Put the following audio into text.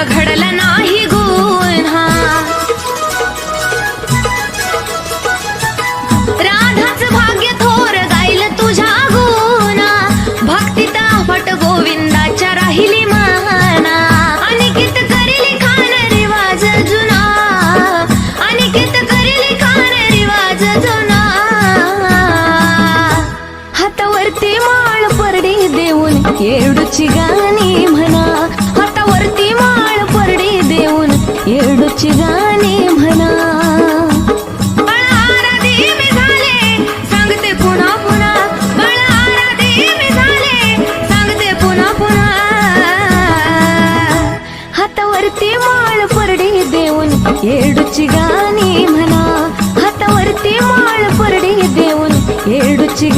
घडला नाही गुन्हा राधाच भाग्य थोर गाईल तुझ्या गुणा भक्तीत फट गोविंदाच्या राहिली माना अनिकेत करेली खान रिवाज जुना अनिकेत करेली खान रिवाज जुना हातावरती माळ परडी देऊन येडूची गा